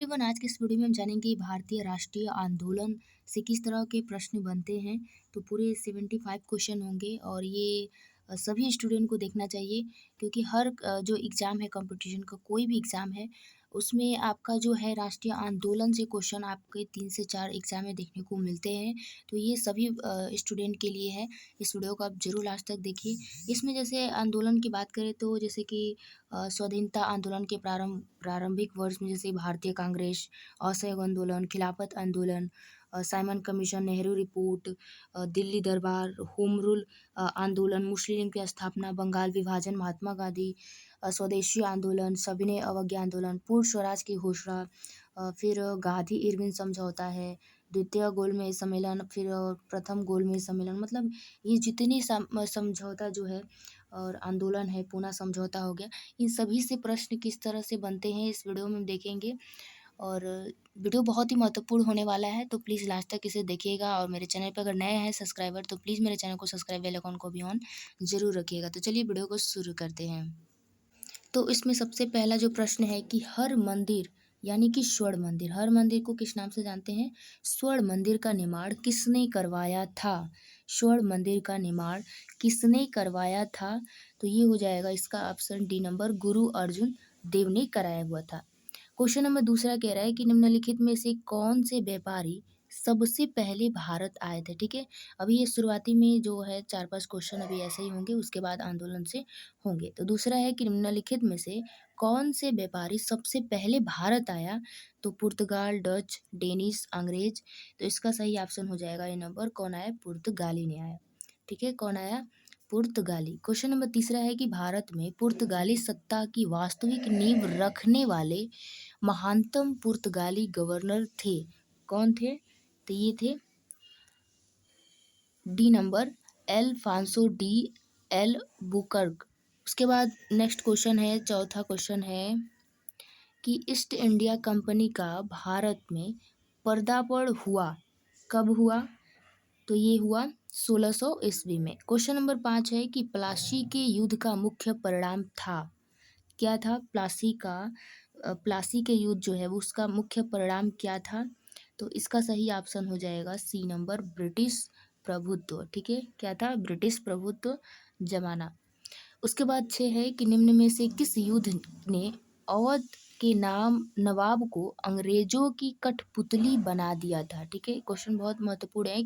तकरीबन आज के इस वीडियो में हम जानेंगे भारतीय राष्ट्रीय आंदोलन से किस तरह के प्रश्न बनते हैं। तो पूरे 75 क्वेश्चन होंगे और ये सभी स्टूडेंट को देखना चाहिए क्योंकि हर जो एग्ज़ाम है कंपटीशन का कोई भी एग्ज़ाम है उसमें आपका जो है राष्ट्रीय आंदोलन से क्वेश्चन आपके 3 से 4 एग्ज़ाम में देखने को मिलते हैं। तो ये सभी स्टूडेंट के लिए है। इस वीडियो को आप ज़रूर लास्ट तक देखिए। इसमें जैसे आंदोलन की बात करें तो जैसे कि स्वाधीनता आंदोलन के प्रारंभिक वर्ष में जैसे भारतीय कांग्रेस, असहयोग आंदोलन, खिलाफत आंदोलन, Simon commission, Nehru report, Delhi दरबार, होम रूल आंदोलन, मुस्लिम लीग की स्थापना, बंगाल विभाजन, महात्मा गांधी, स्वदेशी आंदोलन, सविनय अवज्ञा आंदोलन, पूर्ण स्वराज की घोषणा, फिर गांधी इरविन समझौता है, द्वितीय गोलमेज सम्मेलन, फिर प्रथम गोलमेज सम्मेलन, मतलब ये जितनी समझौता जो है और आंदोलन है, पूना समझौता हो गया, इन सभी से प्रश्न किस तरह से बनते हैं इस वीडियो में हम देखेंगे। और वीडियो बहुत ही महत्वपूर्ण होने वाला है तो प्लीज़ लास्ट तक इसे देखिएगा और मेरे चैनल पर अगर नए हैं सब्सक्राइबर तो प्लीज़ मेरे चैनल को सब्सक्राइब बेल आइकन को भी ऑन ज़रूर रखिएगा। तो चलिए वीडियो को शुरू करते हैं। तो इसमें सबसे पहला जो प्रश्न है कि हर मंदिर यानी कि स्वर्ण मंदिर, हर मंदिर को किस नाम से जानते हैं? स्वर्ण मंदिर का निर्माण किसने करवाया था? स्वर्ण मंदिर का निर्माण किसने करवाया था? तो ये हो जाएगा इसका ऑप्शन डी नंबर, गुरु अर्जुन देव ने कराया हुआ था। क्वेश्चन नंबर दूसरा कह रहा है कि निम्नलिखित में से कौन से व्यापारी सबसे पहले भारत आए थे? ठीक है, अभी ये शुरुआती में जो है 4-5 क्वेश्चन अभी ऐसे ही होंगे, उसके बाद आंदोलन से होंगे। तो दूसरा है कि निम्नलिखित में से कौन से व्यापारी सबसे पहले भारत आया? तो पुर्तगाल, डच, डेनिश, अंग्रेज। तो इसका सही ऑप्शन हो जाएगा ये नंबर, कौन आया? पुर्तगाली ने आया। ठीक है, कौन आया? पुर्तगाली। क्वेश्चन नंबर तीसरा है कि भारत में पुर्तगाली सत्ता की वास्तविक नींव रखने वाले महानतम पुर्तगाली गवर्नर थे? कौन थे? तो ये थे D number, Alfonso de Albuquerque. उसके बाद नेक्स्ट क्वेश्चन है, चौथा क्वेश्चन है कि ईस्ट इंडिया कंपनी का भारत में पदार्पण हुआ, कब हुआ? तो ये हुआ 1600 ईस्वी में। क्वेश्चन नंबर 5 है कि प्लासी के युद्ध का मुख्य परिणाम था, क्या था? प्लासी के युद्ध जो है वो उसका मुख्य परिणाम क्या था? तो इसका सही ऑप्शन हो जाएगा सी नंबर, ब्रिटिश प्रभुत्व। ठीक है, क्या था? ब्रिटिश प्रभुत्व जमाना। उसके बाद 6 है कि निम्न में से किस युद्ध ने अवध के नाम नवाब को अंग्रेजों की कठपुतली बना दिया था? ठीक है, क्वेश्चन बहुत महत्वपूर्ण है।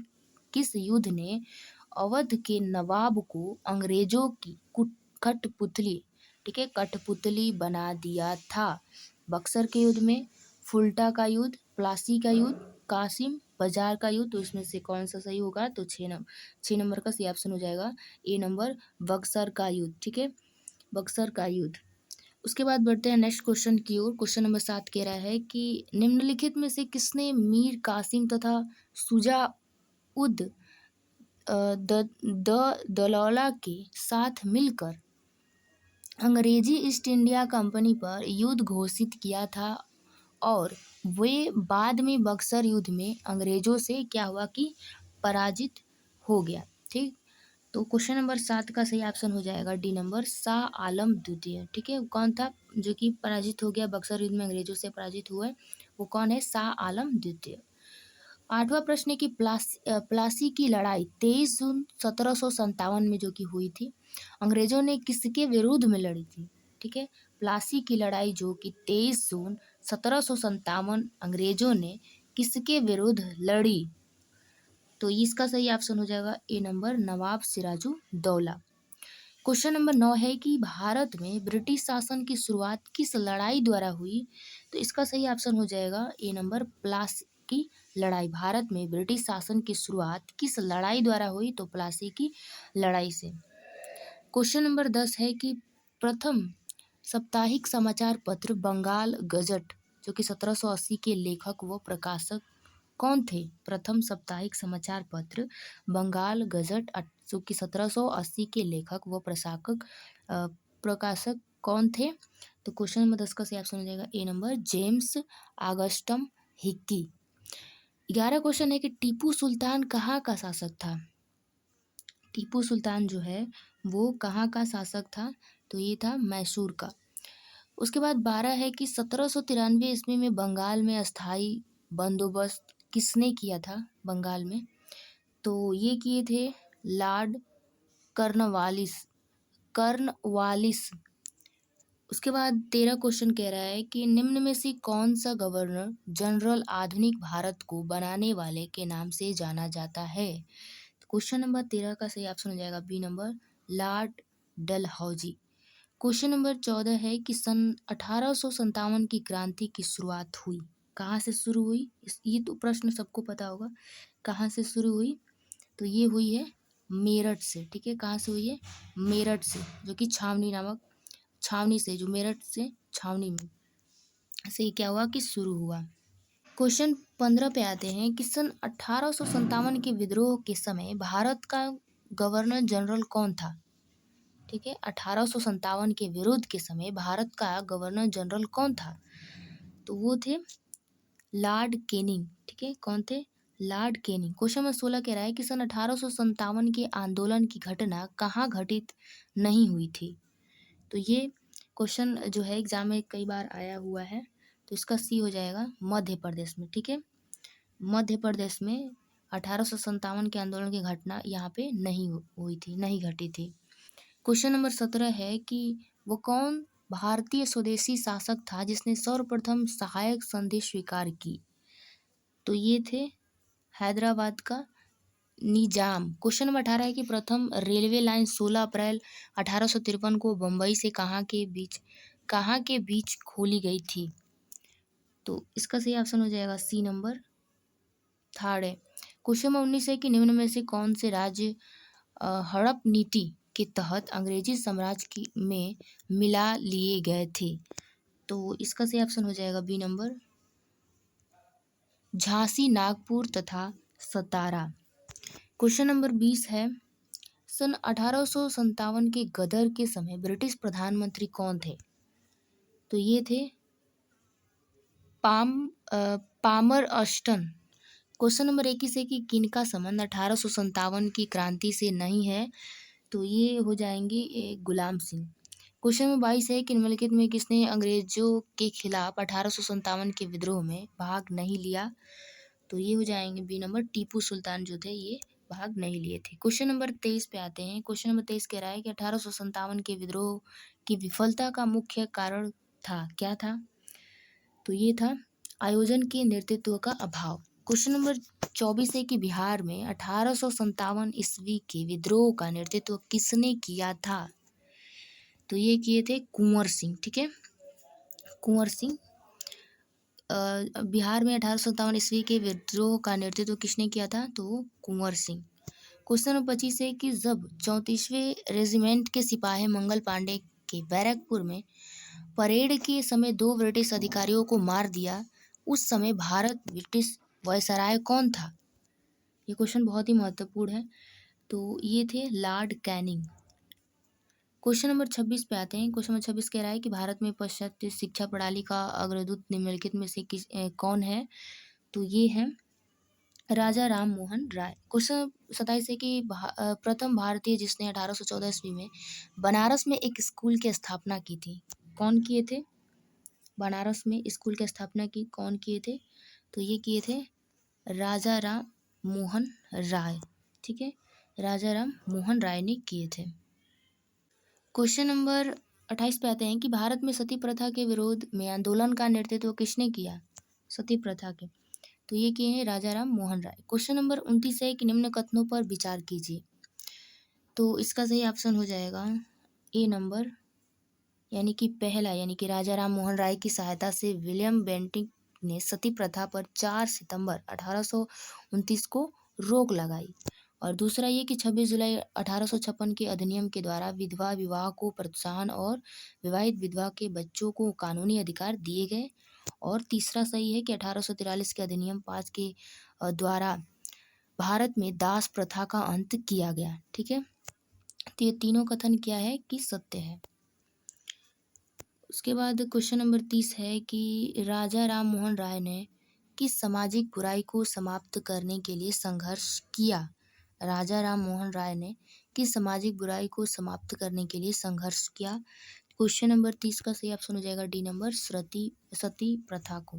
किस युद्ध ने अवध के नवाब को अंग्रेजों की कठपुतली, ठीक है, कठपुतली बना दिया था? बक्सर के युद्ध में, फुल्टा का युद्ध, प्लासी का युद्ध, कासिम बाजार का युद्ध। तो इसमें से कौन सा सही होगा? तो 6 नंबर का सही ऑप्शन हो जाएगा ए नंबर, बक्सर का युद्ध। ठीक है, बक्सर का युद्ध। उसके बाद बढ़ते हैं नेक्स्ट क्वेश्चन की ओर। क्वेश्चन नंबर 7 कह रहा है कि निम्नलिखित में से किसने मीर कासिम तथा शुजा उद दौला के साथ मिलकर अंग्रेजी ईस्ट इंडिया कंपनी पर युद्ध घोषित किया था और वे बाद में बक्सर युद्ध में अंग्रेजों से क्या हुआ कि पराजित हो गया? ठीक, तो क्वेश्चन नंबर 7 का सही ऑप्शन हो जाएगा डी नंबर, शाह आलम द्वितीय। ठीक है, कौन था जो कि पराजित हो गया बक्सर युद्ध में, अंग्रेजों से पराजित हुए? वो कौन है? शाह आलम द्वितीय। 8वां प्रश्न है कि प्लासी की लड़ाई 23 जून 1757 में जो कि हुई थी, अंग्रेजों ने किसके विरुद्ध में लड़ी थी? ठीक है, प्लासी की लड़ाई जो कि 23 जून 1757 अंग्रेजों ने किसके विरुद्ध लड़ी? तो इसका सही ऑप्शन हो जाएगा A number, Nawab Siraj-ud-Daulah. Question number 9 है कि भारत में ब्रिटिश शासन की शुरुआत किस लड़ाई द्वारा हुई? तो इसका सही ऑप्शन हो जाएगा ए नंबर, प्लासी की लड़ाई। भारत में ब्रिटिश शासन की शुरुआत किस लड़ाई द्वारा हुई? तो प्लासी की लड़ाई से। क्वेश्चन नंबर 10 है कि प्रथम साप्ताहिक समाचार पत्र बंगाल गजट जो कि 1780 के लेखक व प्रकाशक कौन थे? प्रथम साप्ताहिक समाचार पत्र बंगाल गजट जो कि 1780 के लेखक व प्रकाशक कौन थे? तो क्वेश्चन नंबर 10 का सही ऑप्शन हो जाएगा A number, James ऑगस्टम Hickey. 11 question है कि टीपू सुल्तान कहाँ का शासक था? टीपू सुल्तान जो है वो कहाँ का शासक था? तो ये था मैसूर का। उसके बाद 12 है कि 1793 ईस्वी में बंगाल में अस्थाई बंदोबस्त किसने किया था बंगाल में? तो ये किए थे लॉर्ड कर्नवालिस कर्नवालिस। उसके बाद 13 क्वेश्चन कह रहा है कि निम्न में से कौन सा गवर्नर जनरल आधुनिक भारत को बनाने वाले के नाम से जाना जाता है? क्वेश्चन नंबर 13 का सही ऑप्शन हो जाएगा B number, Lord Dalhousie. Question number 14 है कि सन 1857 की क्रांति की शुरुआत हुई, कहाँ से शुरू हुई? ये तो प्रश्न सबको पता होगा, कहाँ से शुरू हुई? तो ये हुई है मेरठ से, ठीक है, कहाँ से हुई है? मेरठ से, जो कि छावनी से, जो मेरठ से छावनी में से ही क्या हुआ कि शुरू हुआ। क्वेश्चन 15 पे आते हैं कि सन 1857 के विद्रोह के समय भारत का गवर्नर जनरल कौन था? ठीक है, 1857 के विरोध के समय भारत का गवर्नर जनरल कौन था? तो वो थे लॉर्ड कैनिंग, ठीक है, कौन थे? Lord Canning. क्वेश्चन नंबर 16 कह रहा है कि सन 1857 के आंदोलन की घटना कहाँ घटित नहीं हुई थी? तो ये क्वेश्चन जो है एग्जाम में कई बार आया हुआ है, तो इसका सी हो जाएगा मध्य प्रदेश में, ठीक है, मध्य प्रदेश में 1857 के आंदोलन की घटना यहाँ पे नहीं हुई थी, नहीं घटी थी। क्वेश्चन नंबर 17 है कि वो कौन भारतीय स्वदेशी शासक था जिसने सर्वप्रथम सहायक संधि स्वीकार की? तो ये थे हैदराबाद का निजाम। क्वेश्चन नंबर 18 है कि प्रथम रेलवे लाइन 16 अप्रैल 1853 को बम्बई से कहाँ के बीच खोली गई थी? तो इसका सही ऑप्शन हो जाएगा सी नंबर, थर्ड है। क्वेश्चन नंबर 19 है कि निम्न में से कौन से राज्य हड़प नीति के तहत अंग्रेजी साम्राज्य में मिला लिए गए थे? तो इसका सही ऑप्शन हो जाएगा बी नंबर, झांसी, नागपुर तथा सतारा। क्वेश्चन नंबर 20 है, सन 1857 के गदर के समय ब्रिटिश प्रधानमंत्री कौन थे? तो ये थे पामर अस्टन। क्वेश्चन नंबर 21 है कि किनका संबंध 1857 की क्रांति से नहीं है? तो ये हो जाएंगे गुलाम सिंह। क्वेश्चन नंबर 22 है कि निम्नलिखित में किसने अंग्रेजों के खिलाफ 1857 के विद्रोह में भाग नहीं लिया? तो ये हो जाएंगे बी नंबर, टीपू सुल्तान जो थे ये भाग नहीं लिए थे। क्वेश्चन नंबर 23 पे आते हैं। क्वेश्चन नंबर 23 कह रहा है कि 1857 के विद्रोह की विफलता का मुख्य कारण था, क्या था? तो ये था आयोजन के नेतृत्व का अभाव। क्वेश्चन नंबर 24 है कि बिहार में 1857 ईस्वी के विद्रोह का नेतृत्व किसने किया था? तो ये किए थे कुंवर सिंह, ठीक है, कुंवर सिंह। बिहार में 1857 ईस्वी के विद्रोह का नेतृत्व किसने किया था? तो कुंवर सिंह। क्वेश्चन नंबर 25 है कि जब 34वें रेजिमेंट के सिपाही मंगल पांडे के बैरकपुर में परेड के समय 2 ब्रिटिश अधिकारियों को मार दिया, उस समय भारत ब्रिटिश वायसराय कौन था? ये क्वेश्चन बहुत ही महत्वपूर्ण है। तो ये थे लॉर्ड कैनिंग। क्वेश्चन नंबर 26 पे आते हैं। क्वेश्चन नंबर 26 कह रहा है कि भारत में पाश्चात्य शिक्षा प्रणाली का अग्रदूत निम्नलिखित में से कौन है? तो ये है राजा राम मोहन राय। क्वेश्चन 27 है कि प्रथम भारतीय जिसने 1814 ईस्वी में बनारस में एक स्कूल की स्थापना की थी, कौन किए थे? बनारस में स्कूल की स्थापना की कौन किए थे? तो ये किए थे राजा राम मोहन राय, ठीक है, राजा राम मोहन राय ने किए थे। क्वेश्चन नंबर 28 पे आते हैं कि भारत में सती प्रथा के विरोध में आंदोलन का नेतृत्व किसने किया? सती प्रथा के, तो ये किए हैं राजा राम मोहन राय। क्वेश्चन नंबर 29 है कि निम्न कथनों पर विचार कीजिए। तो इसका सही ऑप्शन हो जाएगा ए नंबर, यानी कि पहला, यानी कि राजा राम मोहन राय की सहायता से विलियम बेंटिक ने सती प्रथा पर 4 सितंबर 1829 को रोक लगाई। और दूसरा ये कि 26 जुलाई 1856 के अधिनियम के द्वारा विधवा विवाह को प्रोत्साहन और विवाहित विधवा के बच्चों को कानूनी अधिकार दिए गए। और तीसरा सही है कि 1843 के अधिनियम 5 के द्वारा भारत में दास प्रथा का अंत किया गया, ठीक है। तो ये तीनों कथन क्या है कि सत्य है। उसके बाद क्वेश्चन नंबर 30 है कि राजा राम मोहन राय ने किस सामाजिक बुराई को समाप्त करने के लिए संघर्ष किया? राजा राम मोहन राय ने किस सामाजिक बुराई को समाप्त करने के लिए संघर्ष किया? क्वेश्चन नंबर 30 का सही ऑप्शन हो जाएगा डी नंबर सती प्रथा को।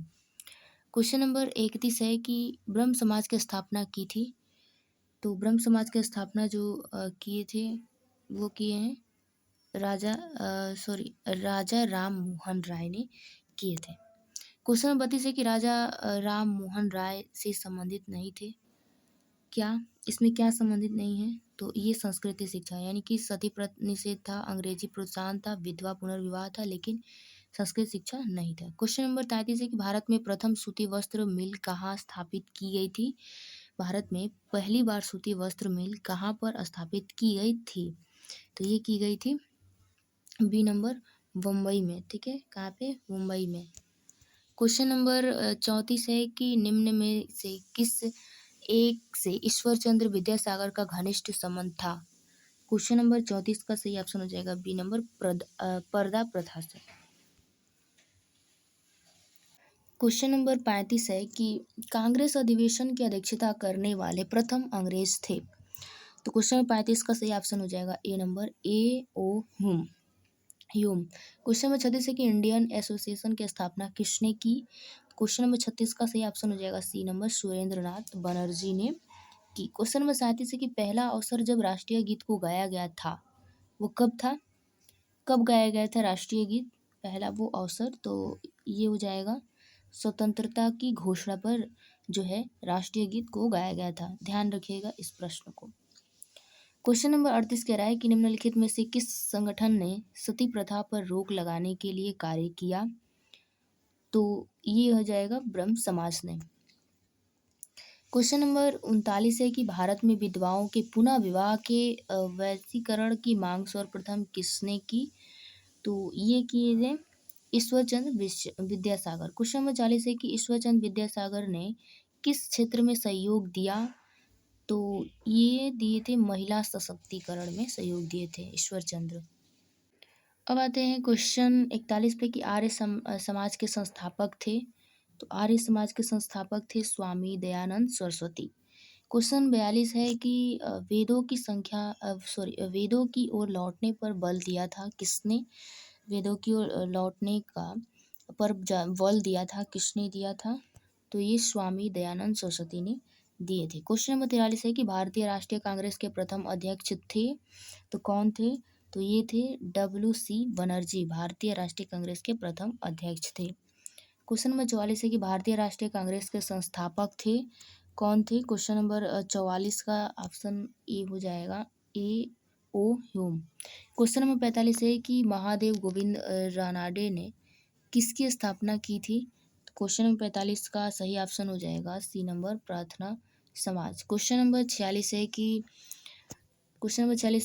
क्वेश्चन नंबर 31 है कि ब्रह्म समाज की स्थापना की थी। तो ब्रह्म समाज की स्थापना जो किए थे वो किए हैं राजा राम मोहन राय ने किए थे। क्वेश्चन नंबर 32 है कि राजा राम मोहन राय से संबंधित नहीं थे। क्या इसमें क्या संबंधित नहीं है? तो ये संस्कृति शिक्षा यानी कि सती प्रथा निषेध था, अंग्रेजी प्रोत्साहन था, विधवा पुनर्विवाह था, लेकिन संस्कृत शिक्षा नहीं था। क्वेश्चन नंबर 33 है कि भारत में प्रथम सूती वस्त्र मिल कहाँ स्थापित की गई थी? भारत में पहली बार सूती वस्त्र मिल कहाँ पर स्थापित की गई थी? तो ये की गई थी बी नंबर मुंबई में। ठीक है, कहाँ पे? मुंबई में। क्वेश्चन नंबर 34 है कि निम्न में से किस एक से ईश्वर चंद्र विद्यासागर का घनिष्ठ संबंध था? क्वेश्चन नंबर 34 का सही ऑप्शन हो जाएगा बी नंबर पर्दा प्रथा से। क्वेश्चन नंबर 35 है कि कांग्रेस अधिवेशन की अध्यक्षता करने वाले प्रथम अंग्रेज थे। तो क्वेश्चन नंबर 35 का सही ऑप्शन हो जाएगा A number A O Hume. Question number 36 है कि इंडियन एसोसिएशन की स्थापना किसने की? क्वेश्चन नंबर 36 का सही ऑप्शन हो जाएगा सी नंबर सुरेंद्र नाथ बनर्जी ने की। क्वेश्चन नंबर 37 है कि पहला अवसर जब राष्ट्रीय गीत को गाया गया था वो कब था? कब गाया गया था राष्ट्रीय गीत पहला वो अवसर? तो ये हो जाएगा स्वतंत्रता की घोषणा पर जो है राष्ट्रीय गीत को गाया गया था। ध्यान रखिएगा इस प्रश्न को। क्वेश्चन नंबर 38 कह रहा है कि निम्नलिखित में से किस संगठन ने सती प्रथा पर रोक लगाने के लिए कार्य किया? तो ये हो जाएगा ब्रह्म समाज ने। क्वेश्चन नंबर 39 है कि भारत में विधवाओं के पुनः विवाह के वैश्वीकरण की मांग सर्वप्रथम किसने की? तो ये किए थे ईश्वरचंद्र विद्यासागर। क्वेश्चन नंबर 40 है कि ईश्वरचंद्र विद्यासागर ने किस क्षेत्र में सहयोग दिया? तो ये दिए थे महिला सशक्तिकरण में सहयोग दिए थे ईश्वरचंद्र। अब आते हैं क्वेश्चन 41 पे कि समाज के संस्थापक थे। तो आर्य समाज के संस्थापक थे स्वामी दयानंद सरस्वती। क्वेश्चन 42 है कि वेदों की ओर लौटने पर बल दिया था किसने? वेदों की ओर लौटने का बल दिया था किसने दिया था? तो ये स्वामी दयानंद सरस्वती ने दिए थे। क्वेश्चन नंबर 43 है कि भारतीय राष्ट्रीय कांग्रेस के प्रथम अध्यक्ष थे। तो कौन थे? तो ये थे WC बनर्जी, भारतीय राष्ट्रीय कांग्रेस के प्रथम अध्यक्ष थे। क्वेश्चन नंबर 44 है कि भारतीय राष्ट्रीय कांग्रेस के संस्थापक थे। कौन थे? क्वेश्चन नंबर 44 का ऑप्शन ए हो जाएगा ए ओ ह्यूम। क्वेश्चन नंबर 45 है कि महादेव गोविंद रानाडे ने किसकी स्थापना की थी? क्वेश्चन नंबर 45 का सही ऑप्शन हो जाएगा सी नंबर प्रार्थना समाज। क्वेश्चन नंबर 46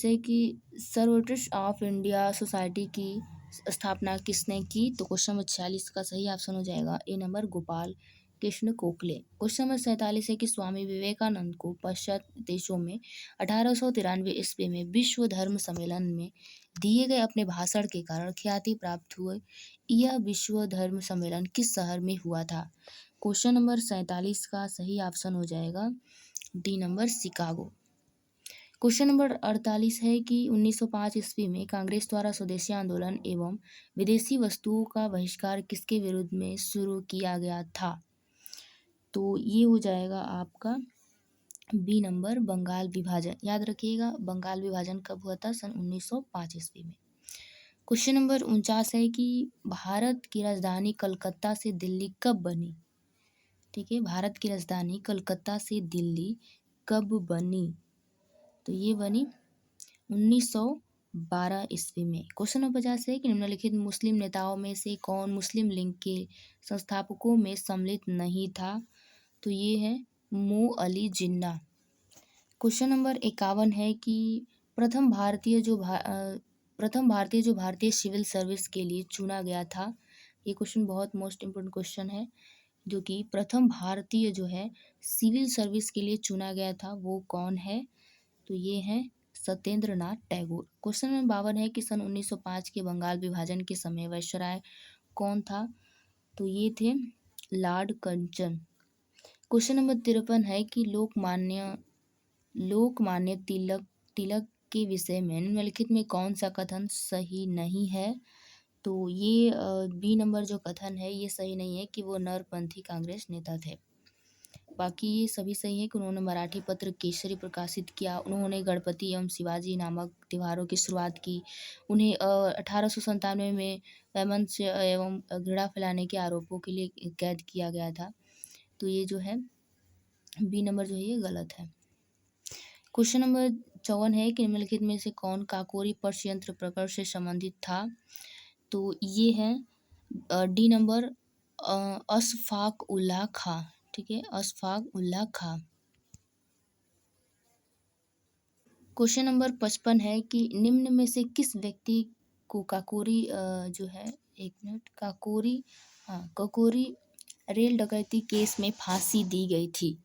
है कि सर्वोत्कृष्ट ऑफ इंडिया सोसाइटी की स्थापना किसने की? तो क्वेश्चन नंबर 46 का सही ऑप्शन हो जाएगा A number Gopal Krishna Gokhale. Question number 47 है कि स्वामी विवेकानंद को पाश्चात्य देशों में 1893 ईस्वी में विश्व धर्म सम्मेलन में दिए गए अपने भाषण के कारण ख्याति प्राप्त हुए। यह विश्व धर्म सम्मेलन किस शहर में हुआ था? क्वेश्चन नंबर 47 का सही ऑप्शन हो जाएगा D number Chicago. Question number 48 है कि 1905 ईस्वी में कांग्रेस द्वारा स्वदेशी आंदोलन एवं विदेशी वस्तुओं का बहिष्कार किसके विरुद्ध में शुरू किया गया था? तो ये हो जाएगा आपका बी नंबर बंगाल विभाजन। याद रखिएगा बंगाल विभाजन कब हुआ था? सन 1905 ईस्वी में। क्वेश्चन नंबर 49 है कि भारत की राजधानी कलकत्ता से दिल्ली कब बनी? ठीक है, भारत की राजधानी कलकत्ता से दिल्ली कब बनी? तो ये बनी 1912 ईस्वी में। क्वेश्चन नंबर 50 है कि निम्नलिखित मुस्लिम नेताओं में से कौन मुस्लिम लीग के संस्थापकों में सम्मिलित नहीं था? तो ये है मो अली जिन्ना। क्वेश्चन नंबर 51 है कि प्रथम भारतीय जो भारतीय सिविल सर्विस के लिए चुना गया था। ये क्वेश्चन बहुत मोस्ट इम्पोर्टेंट क्वेश्चन है, जो कि प्रथम भारतीय जो है सिविल सर्विस के लिए चुना गया था वो कौन है? तो ये है सत्येंद्र नाथ टैगोर। क्वेश्चन नंबर 52 है कि सन 1905 के बंगाल विभाजन के समय वायसराय कौन था? तो ये थे लॉर्ड कर्जन। क्वेश्चन नंबर 53 है कि लोकमान्य तिलक के विषय में निम्नलिखित में कौन सा कथन सही नहीं है? तो ये बी नंबर जो कथन है ये सही नहीं है कि वो नरपंथी कांग्रेस नेता थे। बाकी ये सभी सही है कि उन्होंने मराठी पत्र केसरी प्रकाशित किया, उन्होंने गणपति एवं शिवाजी नामक त्योहारों की शुरुआत की, उन्हें 1897 में वैमनस्य एवं घृणा फैलाने के आरोपों के लिए कैद किया गया था। तो ये जो है बी नंबर जो है ये गलत है। क्वेश्चन नंबर 54 है कि निम्नलिखित में से कौन काकोरी पर्शयंत्र प्रकरण से संबंधित था? तो ये है डी नंबर अशफाक उल्लाह खां। ठीक है, अशफाक उल्लाह खां। क्वेश्चन नंबर 55 है कि निम्न में से किस व्यक्ति को काकोरी जो है एक मिनट काकोरी रेल डकैती केस में फांसी दी गई थी?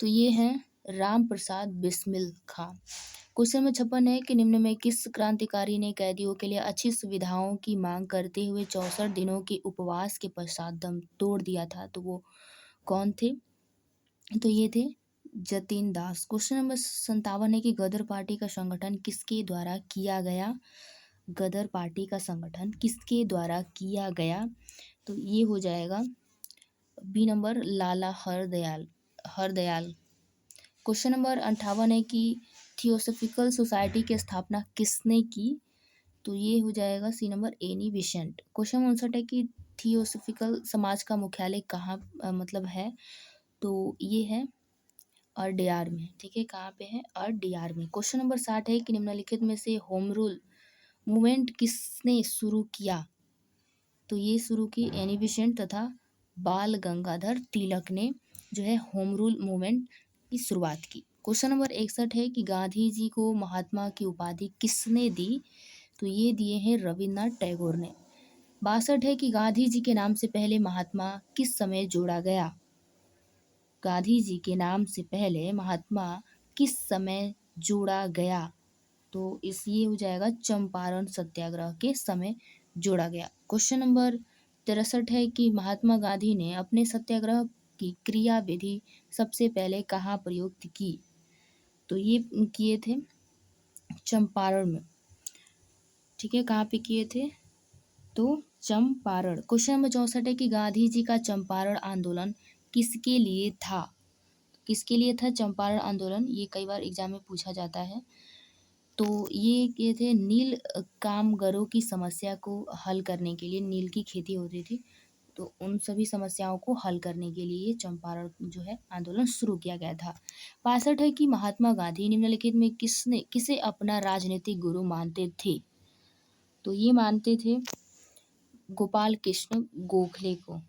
तो ये है राम प्रसाद बिस्मिल खां। क्वेश्चन नंबर 56 है कि निम्न में किस क्रांतिकारी ने कैदियों के लिए अच्छी सुविधाओं की मांग करते हुए 64 दिनों के उपवास के पश्चात दम तोड़ दिया था? तो वो कौन थे? तो ये थे जतीन दास। क्वेश्चन नंबर 57 है कि गदर पार्टी का संगठन किसके द्वारा किया गया? गदर पार्टी का संगठन किसके द्वारा किया गया? तो ये हो जाएगा बी नंबर लाला हरदयाल। क्वेश्चन नंबर 58 है कि थियोसॉफिकल सोसाइटी की स्थापना किसने की? तो ये हो जाएगा C number Annie Besant. Question number 59 है कि थियोसॉफिकल समाज का मुख्यालय कहाँ मतलब है? तो ये है अरडियार में। ठीक है, कहाँ पे है? अरडियार में। क्वेश्चन नंबर 60 है कि निम्नलिखित में से होम रूल मूवमेंट किसने शुरू किया? तो ये शुरू की एनी बेसेंट तथा बाल गंगाधर तिलक ने जो है होम रूल मूवमेंट की शुरुआत की। क्वेश्चन नंबर 61 है कि गांधी जी को महात्मा की उपाधि किसने दी? तो ये दिए हैं रविन्द्रनाथ टैगोर ने। 62 है कि गांधी जी के नाम से पहले महात्मा किस समय जोड़ा गया? गांधी जी के नाम से पहले महात्मा किस समय जोड़ा गया? तो इस ये हो जाएगा चंपारण सत्याग्रह के समय जोड़ा गया। क्वेश्चन नंबर 63 है कि महात्मा गांधी ने अपने सत्याग्रह की क्रियाविधि सबसे पहले कहाँ प्रयुक्त की? तो ये किए थे चंपारण में। ठीक है, कहाँ पे किए थे? तो चंपारण। क्वेश्चन नंबर 64 है कि गांधी जी का चंपारण आंदोलन किसके लिए था? किसके लिए था चंपारण आंदोलन? ये कई बार एग्जाम में पूछा जाता है। तो ये थे नील कामगारों की समस्या को हल करने के लिए। नील की खेती होती थी, तो उन सभी समस्याओं को हल करने के लिए चंपारण जो है आंदोलन शुरू किया गया था। 62 है कि महात्मा गांधी निम्नलिखित में किसे अपना राजनीतिक गुरु मानते थे? तो ये मानते थे गोपाल कृष्ण गोखले को।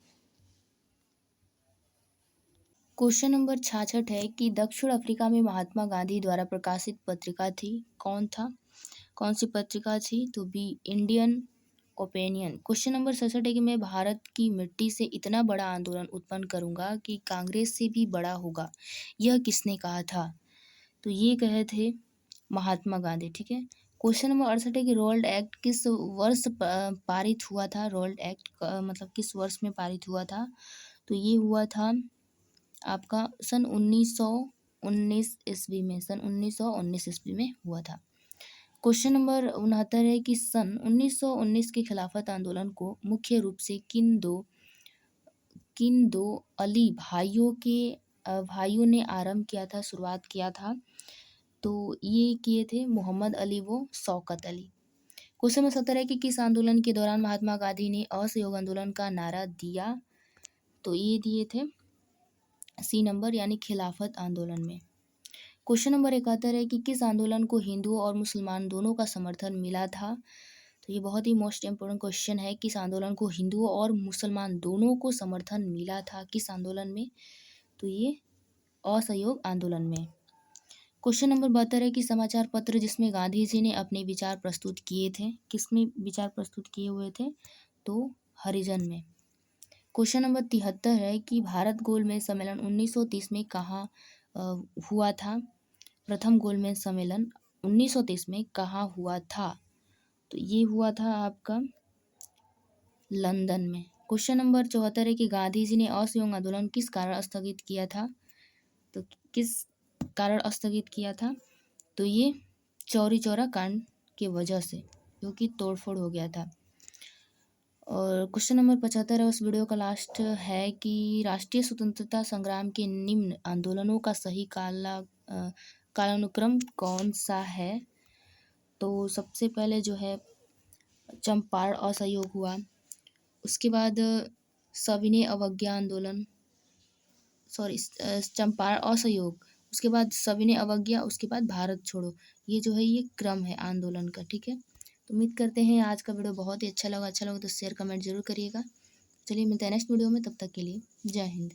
क्वेश्चन नंबर 66 है कि दक्षिण अफ्रीका में महात्मा गांधी द्वारा प्रकाशित पत्रिका थी, कौन था? कौन सी पत्रिका थी? तो B Indian Opinion. Question number 67 है कि मैं भारत की मिट्टी से इतना बड़ा आंदोलन उत्पन्न करूंगा कि कांग्रेस से भी बड़ा होगा, यह किसने कहा था? तो ये कहे थे महात्मा गांधी। ठीक है। क्वेश्चन नंबर 68 है कि रोल्ड एक्ट किस वर्ष पारित हुआ था? रोल्ड एक्ट मतलब किस वर्ष में पारित हुआ था? तो ये हुआ था आपका सन 1919 ईस्वी में। सन 1919 ईस्वी में हुआ था। क्वेश्चन नंबर 69 है कि सन 1919 के खिलाफत आंदोलन को मुख्य रूप से किन दो अली भाइयों ने आरंभ किया था, शुरुआत किया था? तो ये किए थे मोहम्मद अली व शौकत अली। क्वेश्चन नंबर 70 है कि किस आंदोलन के दौरान महात्मा गांधी ने असहयोग आंदोलन का नारा दिया? तो ये दिए थे सी नंबर यानी खिलाफत आंदोलन में। क्वेश्चन नंबर 71 है कि किस आंदोलन को हिंदुओं और मुसलमान दोनों का समर्थन मिला था? तो ये बहुत ही मोस्ट इम्पोर्टेंट क्वेश्चन है। किस आंदोलन को हिंदुओं और मुसलमान दोनों को समर्थन मिला था, किस आंदोलन में? तो ये असहयोग आंदोलन में। क्वेश्चन नंबर 72 है कि समाचार पत्र जिसमें गांधी जी ने अपने विचार प्रस्तुत किए थे, किसमें विचार प्रस्तुत किए हुए थे? तो हरिजन में। क्वेश्चन नंबर 73 है कि भारत गोलमेज सम्मेलन 1930 में कहाँ हुआ था? प्रथम गोलमेज सम्मेलन 1930 में कहाँ हुआ था? तो ये हुआ था आपका लंदन में। क्वेश्चन नंबर 74 है कि गांधी जी ने असहयोग आंदोलन किस कारण स्थगित किया था? तो किस कारण स्थगित किया था? तो ये चौरी चौरा कांड की वजह से, क्योंकि तोड़फोड़ हो गया था। और क्वेश्चन नंबर 75 है उस वीडियो का लास्ट है कि राष्ट्रीय स्वतंत्रता संग्राम के निम्न आंदोलनों का सही कालानुक्रम कौन सा है? तो सबसे पहले जो है चंपारण असहयोग हुआ, उसके बाद सविनय अवज्ञा आंदोलन, सॉरी चंपारण असहयोग, उसके बाद सविनय अवज्ञा, उसके बाद भारत छोड़ो। ये जो है ये क्रम है आंदोलन का, ठीक है। तो उम्मीद करते हैं आज का वीडियो बहुत ही अच्छा लगा तो शेयर कमेंट जरूर करिएगा। चलिए मिलते हैं नेक्स्ट वीडियो में, तब तक के लिए जय हिंद।